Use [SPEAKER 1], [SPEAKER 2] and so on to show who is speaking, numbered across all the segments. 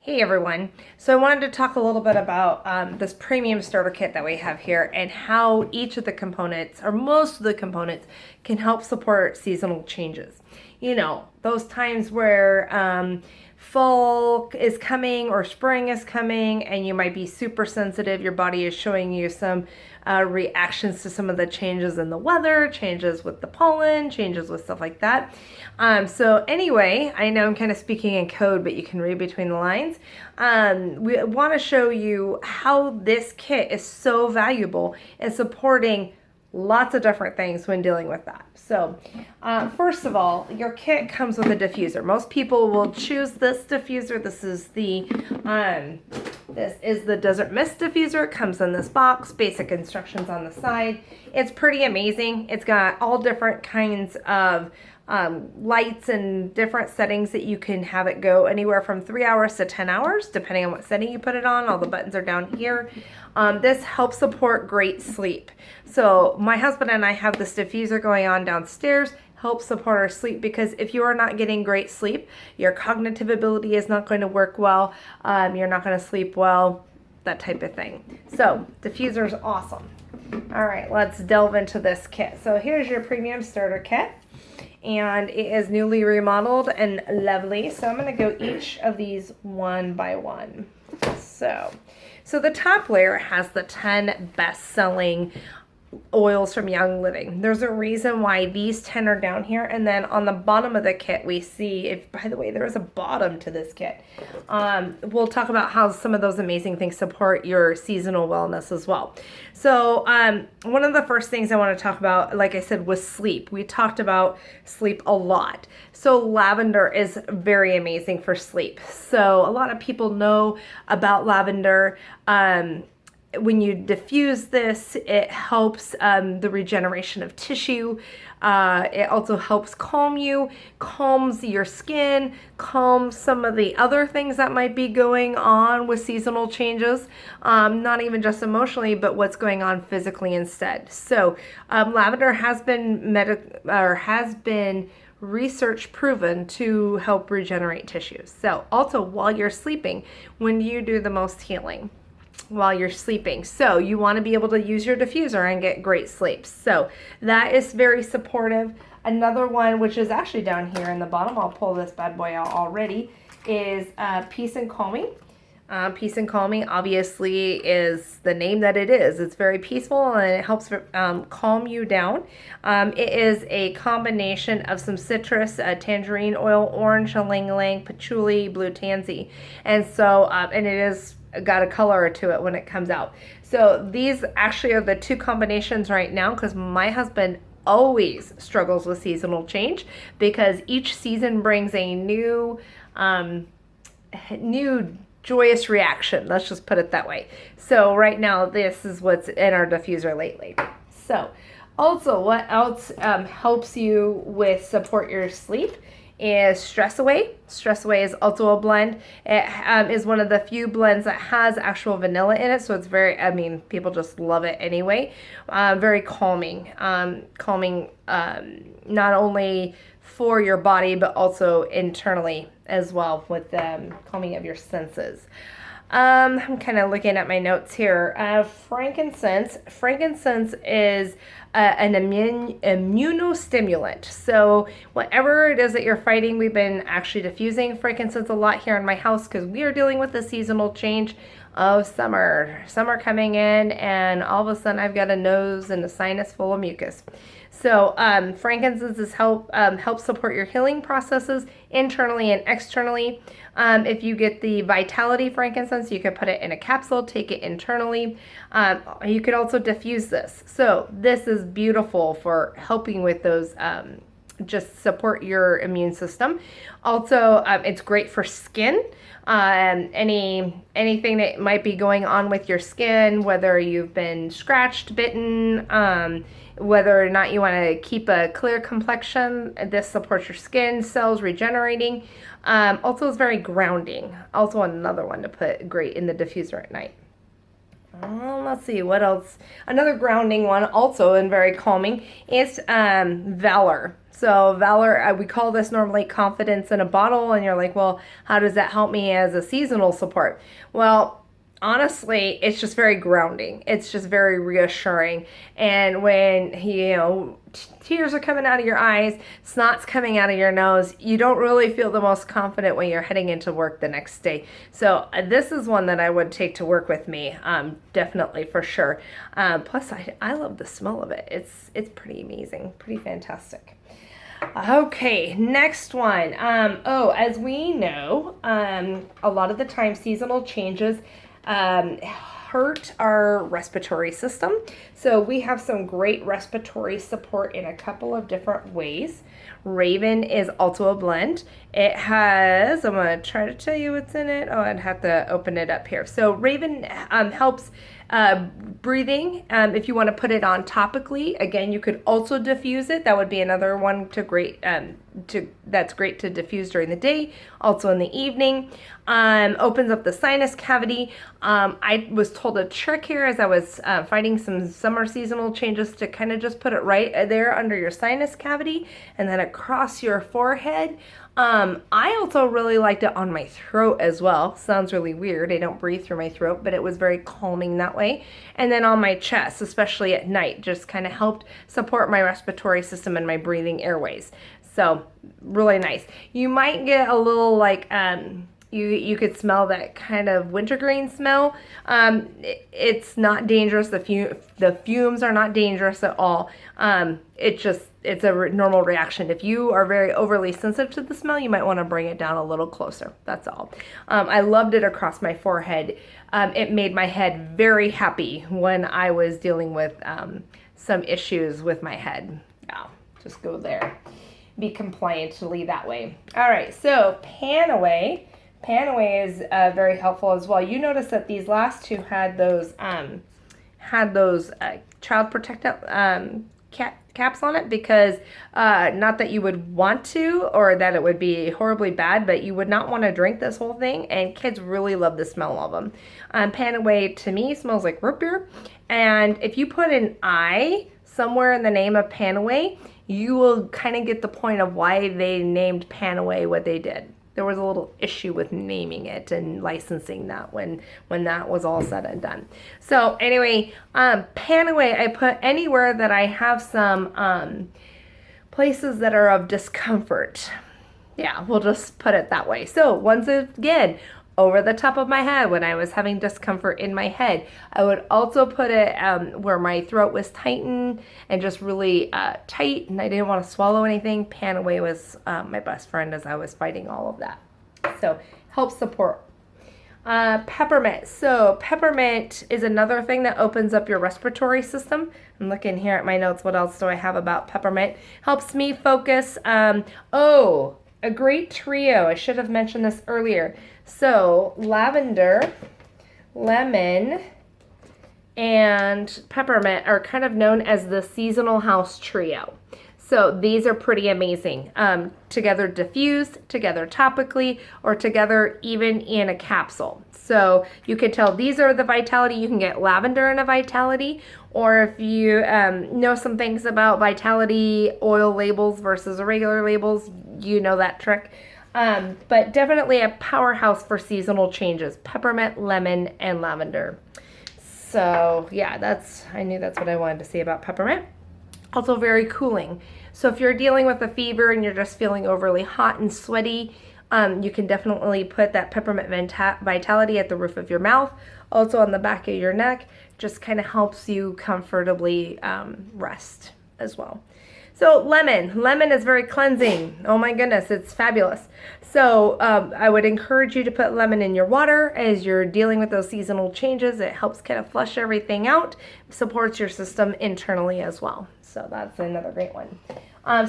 [SPEAKER 1] Hey everyone. So I wanted to talk a little bit about this premium starter kit that we have here and how each of the components, or most of the components, can help support seasonal changes. You know, those times where fall is coming or spring is coming and you might be super sensitive. Your body is showing you some reactions to some of the changes in the weather, changes with the pollen, changes with stuff like that. So anyway, I know I'm kind of speaking in code, but you can read between the lines. We want to show you how this kit is so valuable in supporting lots of different things when dealing with that. So first of all, your kit comes with a diffuser. Most people will choose this diffuser. This is the Desert Mist diffuser. It comes in this box, basic instructions on the side. It's pretty amazing. It's got all different kinds of lights and different settings that you can have it go anywhere from 3 hours to 10 hours, depending on what setting you put it on. All the buttons are down here. This helps support great sleep. So my husband and I have this diffuser going on downstairs, helps support our sleep, because if you are not getting great sleep, your cognitive ability is not going to work well. You're not going to sleep well, that type of thing. So diffuser is awesome. All right, let's delve into this kit. So here's your premium starter kit. And it is newly remodeled and lovely. So I'm going to go each of these one by one. So the top layer has the 10 best-selling oils from Young Living. There's a reason why these 10 are down here, and then on the bottom of the kit we see, if by the way there is a bottom to this kit, we'll talk about how some of those amazing things support your seasonal wellness as well. So one of the first things I want to talk about, like I said, was sleep. We talked about sleep a lot. So lavender is very amazing for sleep. So a lot of people know about lavender. When you diffuse this, it helps the regeneration of tissue. It also helps calm you, calms your skin, calms some of the other things that might be going on with seasonal changes, not even just emotionally, but what's going on physically instead. So lavender has been research proven to help regenerate tissues. So also while you're sleeping, when do you do the most healing? While you're sleeping. So you want to be able to use your diffuser and get great sleep. So that is very supportive. Another one, which is actually down here in the bottom, I'll pull this bad boy out already, is Peace and Calming. Peace and Calming obviously is the name that it is. It's very peaceful and it helps calm you down. It is a combination of some citrus, tangerine oil, orange, ylang-ylang, patchouli, blue tansy. And so, and it is got a color to it when it comes out. So these actually are the two combinations right now, because my husband always struggles with seasonal change because each season brings a new joyous reaction. Let's just put it that way. So right now, this is what's in our diffuser lately. So also, what else helps you with support your sleep is Stress Away. Stress Away is also a blend. It is one of the few blends that has actual vanilla in it, so it's very, people just love it anyway. Very calming. Calming not only for your body, but also internally as well, with calming of your senses. I'm kind of looking at my notes here. Frankincense. Frankincense is an immunostimulant. So whatever it is that you're fighting, we've been actually diffusing frankincense a lot here in my house because we are dealing with the seasonal change of summer. Summer coming in, and all of a sudden I've got a nose and a sinus full of mucus. So frankincense helps support your healing processes internally and externally. If you get the Vitality frankincense, you can put it in a capsule, take it internally. You could also diffuse this. So this is beautiful for helping with those, just support your immune system. Also, it's great for skin. Anything that might be going on with your skin, whether you've been scratched, bitten, whether or not you want to keep a clear complexion, this supports your skin cells regenerating. Also is very grounding. Also another one to put great in the diffuser at night. Let's see what else. Another grounding one, also and very calming, is Valor. So Valor, we call this normally confidence in a bottle, and you're like, well, how does that help me as a seasonal support? Well, honestly, it's just very grounding. It's just very reassuring. And when, tears are coming out of your eyes, snot's coming out of your nose, you don't really feel the most confident when you're heading into work the next day. So this is one that I would take to work with me, definitely, for sure. Plus, I love the smell of it. It's pretty amazing, pretty fantastic. Okay, next one. As we know, a lot of the time seasonal changes hurt our respiratory system. So we have some great respiratory support in a couple of different ways. Raven is also a blend. It has, I'm going to try to tell you what's in it. Oh, I'd have to open it up here. So Raven helps breathing. If you want to put it on topically, again, you could also diffuse it. That would be another one that's great to diffuse during the day, also in the evening. Opens up the sinus cavity. I was told a trick here as I was fighting some summer seasonal changes to kind of just put it right there under your sinus cavity and then across your forehead. I also really liked it on my throat as well. Sounds really weird. I don't breathe through my throat, but it was very calming that way. And then on my chest, especially at night, just kind of helped support my respiratory system and my breathing airways. So really nice. You might get a little like, you could smell that kind of wintergreen smell. It's not dangerous. The fumes are not dangerous at all. It's a normal reaction. If you are very overly sensitive to the smell, you might want to bring it down a little closer. That's all. I loved it across my forehead. It made my head very happy when I was dealing with some issues with my head. Yeah, just go there. Be compliantly that way. All right, so Panaway. Panaway is very helpful as well. You notice that these last two had those child protective caps on it because not that you would want to or that it would be horribly bad, but you would not want to drink this whole thing, and kids really love the smell of them. Panaway to me smells like root beer, and if you put an I somewhere in the name of Panaway, you will kind of get the point of why they named Panaway what they did. There was a little issue with naming it and licensing that when that was all said and done. So anyway, Panaway I put anywhere that I have some places that are of discomfort. Yeah, we'll just put it that way. So once again, over the top of my head when I was having discomfort in my head. I would also put it where my throat was tightened and just really tight and I didn't want to swallow anything. Panaway was my best friend as I was fighting all of that. So helps support. Peppermint. So peppermint is another thing that opens up your respiratory system. I'm looking here at my notes. What else do I have about peppermint? Helps me focus. A great trio. I should have mentioned this earlier. So lavender, lemon, and peppermint are kind of known as the seasonal house trio. So these are pretty amazing. Together diffused, together topically, or together even in a capsule. So you can tell these are the Vitality. You can get lavender in a Vitality, or if you know some things about Vitality oil labels versus regular labels, you know that trick. But definitely a powerhouse for seasonal changes. Peppermint, lemon, and lavender. So yeah, I knew that's what I wanted to say about peppermint. Also very cooling. So if you're dealing with a fever and you're just feeling overly hot and sweaty, you can definitely put that peppermint Vitality at the roof of your mouth, also on the back of your neck. Just kind of helps you comfortably rest as well. So lemon is very cleansing. Oh my goodness, it's fabulous. So I would encourage you to put lemon in your water as you're dealing with those seasonal changes. It helps kind of flush everything out, supports your system internally as well. So that's another great one.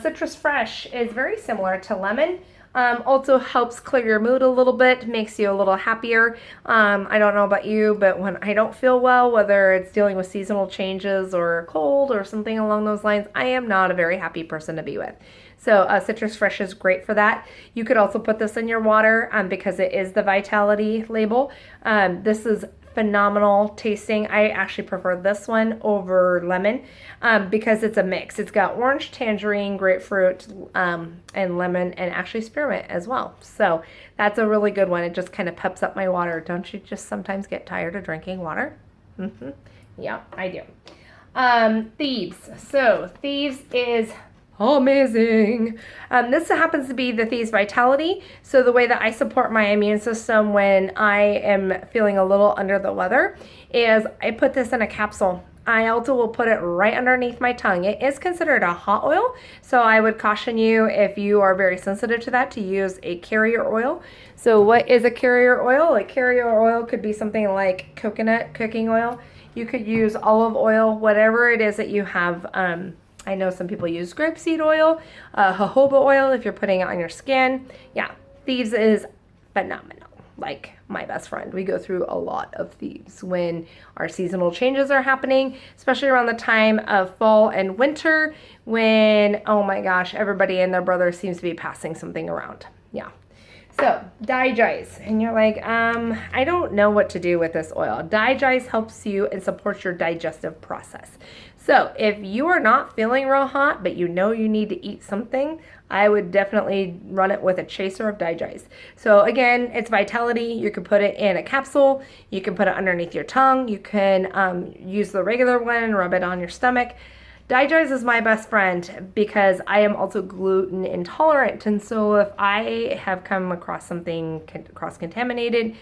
[SPEAKER 1] Citrus Fresh is very similar to lemon. Also helps clear your mood a little bit, makes you a little happier. I don't know about you, but when I don't feel well, whether it's dealing with seasonal changes or a cold or something along those lines, I am not a very happy person to be with. So Citrus Fresh is great for that. You could also put this in your water because it is the Vitality label. This is phenomenal tasting. I actually prefer this one over lemon because it's a mix. It's got orange, tangerine, grapefruit, and lemon, and actually spearmint as well. So that's a really good one. It just kind of peps up my water. Don't you just sometimes get tired of drinking water? Yeah, I do. Thieves. So Thieves is amazing. This happens to be the Thieves Vitality. So the way that I support my immune system when I am feeling a little under the weather is I put this in a capsule. I also will put it right underneath my tongue. It is considered a hot oil, so I would caution you, if you are very sensitive to that, to use a carrier oil. So what is a carrier oil? A carrier oil could be something like coconut cooking oil. You could use olive oil, whatever it is that you have. I know some people use grapeseed oil, jojoba oil if you're putting it on your skin. Yeah, Thieves is phenomenal. Like my best friend. We go through a lot of Thieves when our seasonal changes are happening, especially around the time of fall and winter when, oh my gosh, everybody and their brother seems to be passing something around. Yeah. So, Digest, and you're like, I don't know what to do with this oil. Digest helps you and supports your digestive process. So, if you are not feeling real hot, but you know you need to eat something, I would definitely run it with a chaser of Digest. So again, it's Vitality. You can put it in a capsule. You can put it underneath your tongue. You can use the regular one and rub it on your stomach. Digest is my best friend because I am also gluten intolerant. And so if I have come across something cross-contaminated,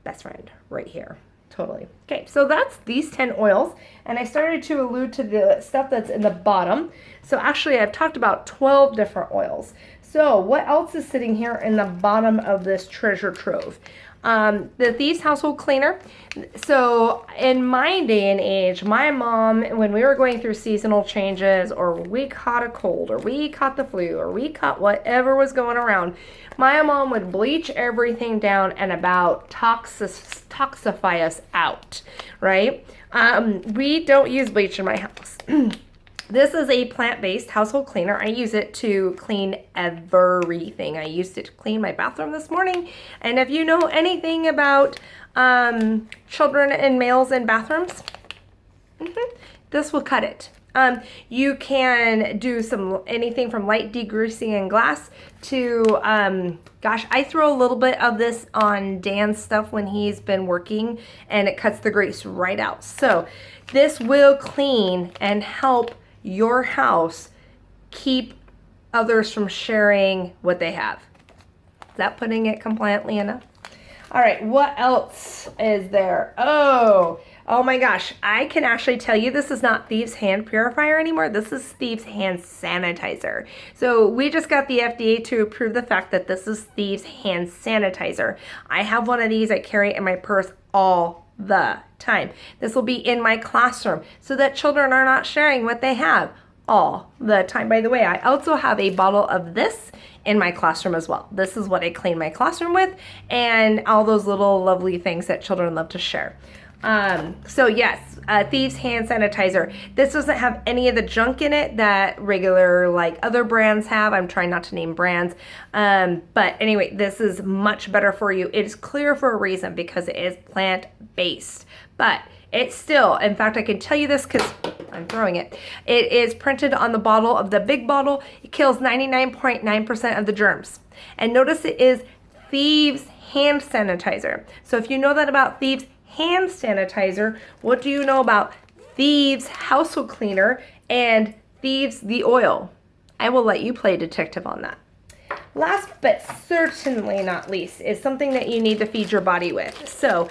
[SPEAKER 1] best friend right here. Totally. Okay, so that's these 10 oils, and I started to allude to the stuff that's in the bottom. So actually I've talked about 12 different oils. So what else is sitting here in the bottom of this treasure trove? The Thieves household cleaner. So in my day and age, my mom, when we were going through seasonal changes, or we caught a cold, or we caught the flu, or we caught whatever was going around, my mom would bleach everything down and about toxify us out, right? We don't use bleach in my house. This is a plant-based household cleaner. I use it to clean everything. I used it to clean my bathroom this morning. And if you know anything about children and males in bathrooms, this will cut it. You can do anything from light degreasing and glass to, gosh, I throw a little bit of this on Dan's stuff when he's been working, and it cuts the grease right out. So this will clean and help your house keep others from sharing what they have. Is that putting it compliantly enough? All right, what else is there? Oh my gosh, I can actually tell you this is not Thieves hand purifier anymore. This is Thieves hand sanitizer. So we just got the FDA to approve the fact that this is Thieves hand sanitizer. I have one of these. I carry it in my purse all the time. This will be in my classroom so that children are not sharing what they have all the time. By the way, I also have a bottle of this in my classroom as well. This is what I clean my classroom with, and all those little lovely things that children love to share. So yes, Thieves hand sanitizer. This doesn't have any of the junk in it that regular like other brands have. I'm trying not to name brands. But anyway, this is much better for you. It is clear for a reason because it is plant-based, but it's still, in fact, I can tell you this because I'm throwing it. It is printed on the bottle of the big bottle. It kills 99.9% of the germs. And notice it is Thieves hand sanitizer. So if you know that about Thieves hand sanitizer, what do you know about Thieves household cleaner and Thieves the oil? I will let you play detective on that. Last but certainly not least is something that you need to feed your body with. So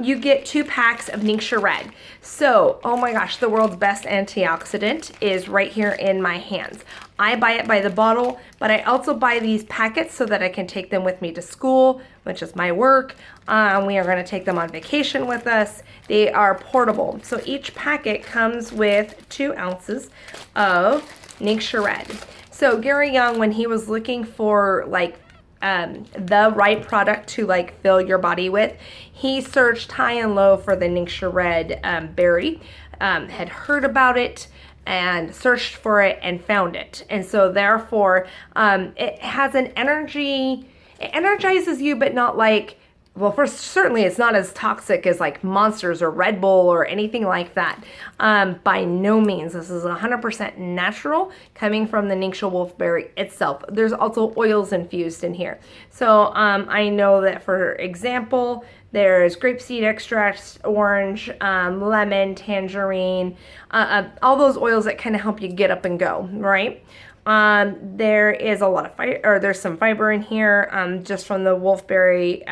[SPEAKER 1] you get 2 packs of Ningxia Red. So, oh my gosh, the world's best antioxidant is right here in my hands. I buy it by the bottle, but I also buy these packets so that I can take them with me to school, which is my work. We are going to take them on vacation with us. They are portable. So each packet comes with 2 ounces of Ningxia Red. So Gary Young, when he was looking for like the right product to like fill your body with, he searched high and low for the Ningxia Red berry, had heard about it and searched for it and found it. And so therefore it has an energy, it energizes you, but not like well, first, certainly it's not as toxic as like Monsters or Red Bull or anything like that. By no means. This is 100% natural, coming from the Ningxia wolfberry itself. There's also oils infused in here. So I know that, for example, there's grapeseed extract, orange, lemon, tangerine, all those oils that kind of help you get up and go, right? There is a lot of fiber, or there's some fiber in here, just from the wolfberry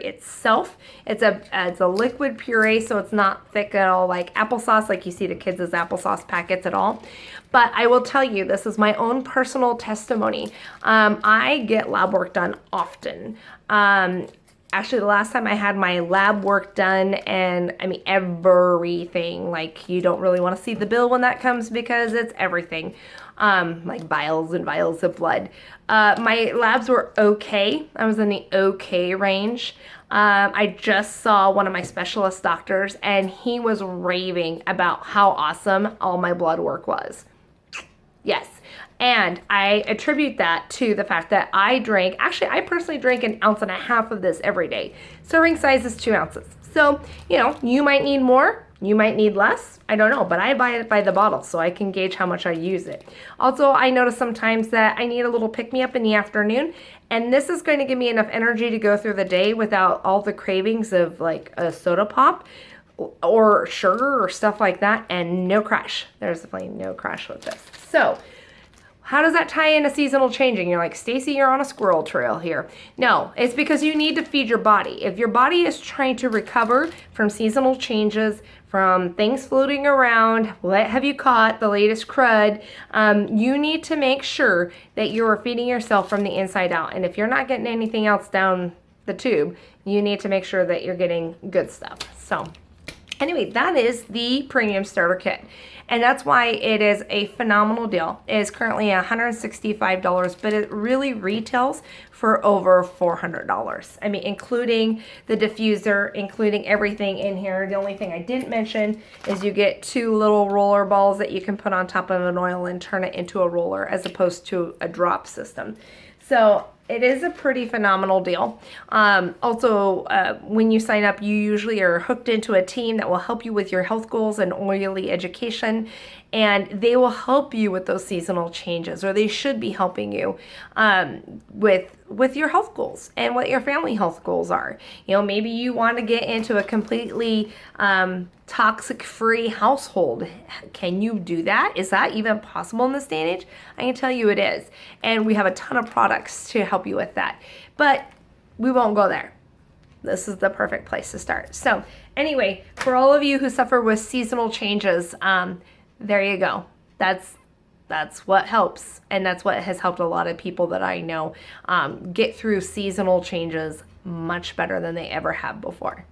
[SPEAKER 1] itself. It's a liquid puree, so it's not thick at all like applesauce, like you see the kids' applesauce packets at all. But I will tell you, this is my own personal testimony. I get lab work done often. Actually, the last time I had my lab work done, and I mean everything, like you don't really want to see the bill when that comes because it's everything, like vials and vials of blood. My labs were okay. I was in the okay range. I just saw one of my specialist doctors, and he was raving about how awesome all my blood work was. Yes. And I attribute that to the fact that I personally drank 1.5 ounces of this every day. Serving size is 2 ounces. So, you might need more, you might need less, I don't know, but I buy it by the bottle so I can gauge how much I use it. Also, I notice sometimes that I need a little pick-me-up in the afternoon, and this is going to give me enough energy to go through the day without all the cravings of like a soda pop or sugar or stuff like that, and no crash. There's definitely no crash with this. So, how does that tie into seasonal changing? You're like, Stacy, you're on a squirrel trail here. No, it's because you need to feed your body. If your body is trying to recover from seasonal changes, from things floating around, what have you caught, the latest crud, you need to make sure that you are feeding yourself from the inside out. And if you're not getting anything else down the tube, you need to make sure that you're getting good stuff. So anyway, that is the premium starter kit. And that's why it is a phenomenal deal. It is currently $165, but it really retails for over $400. I mean, including the diffuser, including everything in here. The only thing I didn't mention is you get 2 little roller balls that you can put on top of an oil and turn it into a roller, as opposed to a drop system. So it is a pretty phenomenal deal. Also, when you sign up, you usually are hooked into a team that will help you with your health goals and oily education, and they will help you with those seasonal changes, or they should be helping you with your health goals and what your family health goals are. Maybe you want to get into a completely toxic-free household. Can you do that? Is that even possible in this day and age? I can tell you it is. And we have a ton of products to help you with that. But we won't go there. This is the perfect place to start. So anyway, for all of you who suffer with seasonal changes, there you go. That's what helps. And that's what has helped a lot of people that I know get through seasonal changes much better than they ever have before.